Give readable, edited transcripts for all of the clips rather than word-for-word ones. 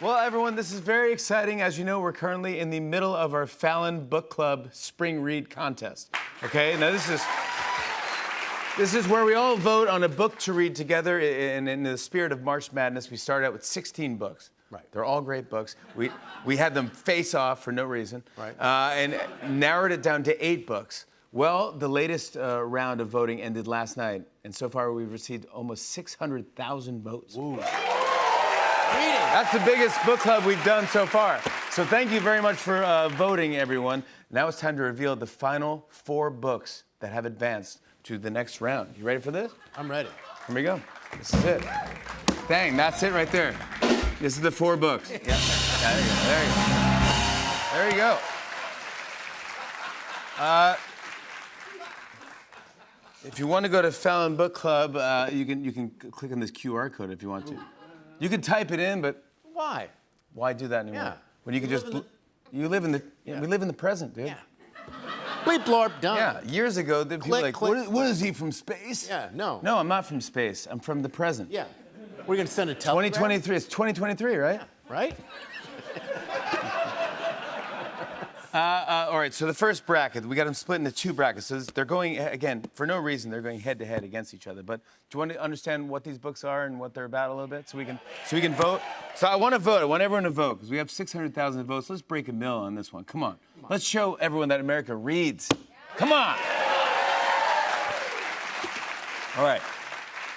Well, everyone, this is very exciting. As you know, we're currently in the middle of our Fallon Book Club Spring Read Contest. Okay, now this is where we all vote on a book to read together. And in the spirit of March Madness, we started out with 16 books. Right. They're all great books. We had them face off for no reason. Right. And narrowed it down to 8 books. Well, the latest round of voting ended last night, and so far we've received almost 600,000 votes. Ooh. That's the biggest book club we've done so far. So thank you very much for voting, everyone. Now it's time to reveal the final 4 books that have advanced to the next round. You ready for this? I'm ready. Here we go. This is it. Dang, that's it right there. This is the 4 books. Yeah. There you go. There you go. There you go. If you want to go to Fallon Book Club, you can click on this QR code if you want to. You can type it in, but Why? why do that anymore? Yeah. When you can just we live in the present, dude. Yeah. Bleep blorp, done. Yeah. Years ago, the people were like, click, what is he from space? Yeah, no. No, I'm not from space. I'm from the present. Yeah. We're gonna send a telegram. 2023. It's 2023, right? Right? All right, so the first bracket, we got them split into 2 brackets. So they're going, again, for no reason, they're going head-to-head against each other. But do you want to understand what these books are and what they're about a little bit so we can vote? So I want to vote. I want everyone to vote because we have 600,000 votes. Let's break a mill on this one. Come on. Let's show everyone that America reads. Come on. All right.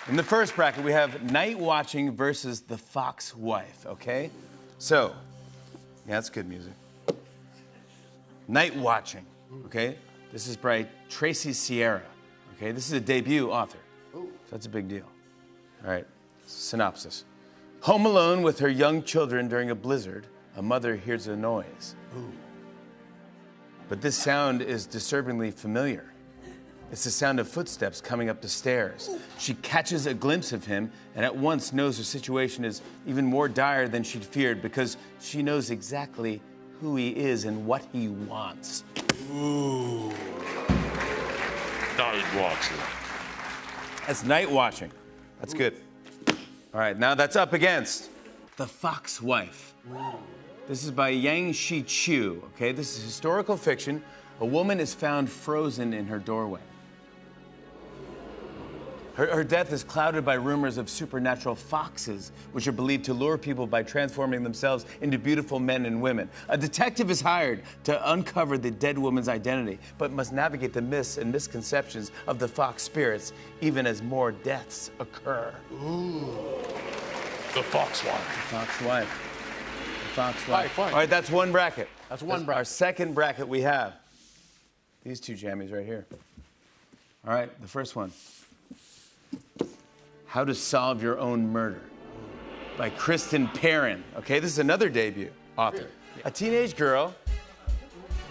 In the first bracket, we have Night Watching versus The Fox Wife, okay? So, yeah, that's good music. Night Watching, okay? This is by Tracy Sierra, okay? This is a debut author, so that's a big deal. All right, synopsis. Home alone with her young children during a blizzard, a mother hears a noise. But this sound is disturbingly familiar. It's the sound of footsteps coming up the stairs. She catches a glimpse of him and at once knows her situation is even more dire than she'd feared because she knows exactly who he is and what he wants. Ooh. Night Watching. That's Night Watching. That's good. All right, now that's up against The Fox Wife. This is by Yang Shi Chu, okay? This is historical fiction. A woman is found frozen in her doorway. Her death is clouded by rumors of supernatural foxes, which are believed to lure people by transforming themselves into beautiful men and women. A detective is hired to uncover the dead woman's identity, but must navigate the myths and misconceptions of the fox spirits, even as more deaths occur. Ooh. The Fox Wife. The Fox Wife. The Fox Wife. Fine. All right, that's one bracket. That's one bracket. Our second bracket we have these 2 jammies right here. All right, the first one. How to Solve Your Own Murder by Kristen Perrin. Okay, this is another debut author. A teenage girl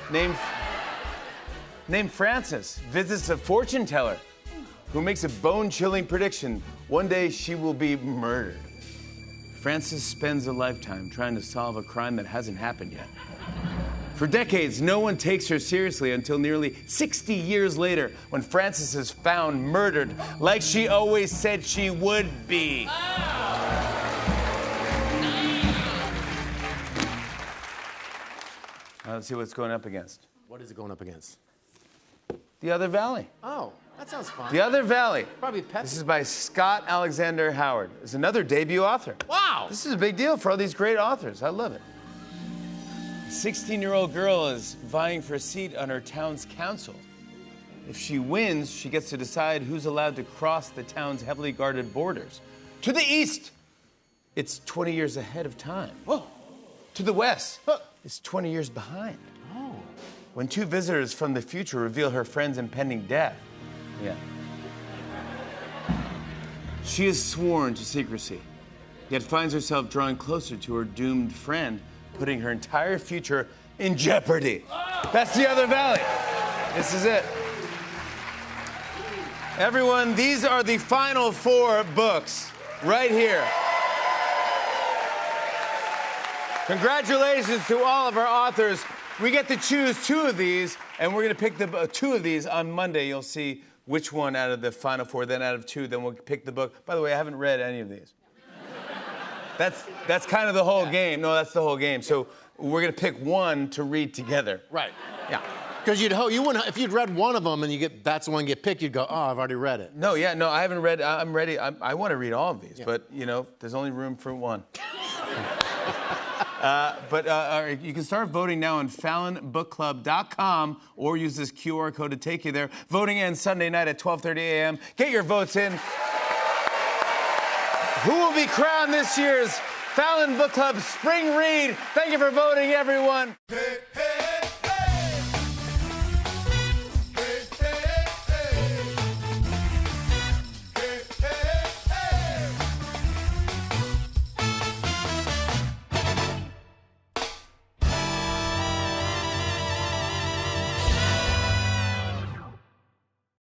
named Frances visits a fortune teller who makes a bone-chilling prediction. One day she will be murdered. Frances spends a lifetime trying to solve a crime that hasn't happened yet. For decades, no one takes her seriously until nearly 60 years later when Frances is found murdered like she always said she would be. Now let's see what's going up against. What is it going up against? The Other Valley. Oh, that sounds fun. The Other Valley. Probably Pepsi. This is by Scott Alexander Howard. It's another debut author. Wow. This is a big deal for all these great authors. I love it. A 16-year-old girl is vying for a seat on her town's council. If she wins, she gets to decide who's allowed to cross the town's heavily guarded borders. To the east, it's 20 years ahead of time. Whoa. To the west, it's 20 years behind. Oh. When 2 visitors from the future reveal her friend's impending death. Yeah. She is sworn to secrecy, yet finds herself drawing closer to her doomed friend, putting her entire future in jeopardy. That's The Other Valley. This is it. Everyone, these are the final 4 books right here. Congratulations to all of our authors. We get to choose 2 of these, and we're going to pick the 2 of these on Monday. You'll see which one out of the final 4, then out of 2, then we'll pick the book. By the way, I haven't read any of these. That's kind of the whole game. No, that's the whole game. So we're gonna pick one to read together. Right. Yeah. Because you wouldn't, if you'd read one of them and that's the one get picked, you'd go, oh, I've already read it. No, yeah, no, I haven't read. I'm ready. I want to read all of these, but you know, there's only room for one. But you can start voting now on FallonBookClub.com or use this QR code to take you there. Voting ends Sunday night at 12:30 a.m. Get your votes in. Who will be crowned this year's Fallon Book Club Spring Read? Thank you for voting, everyone. Hey, hey.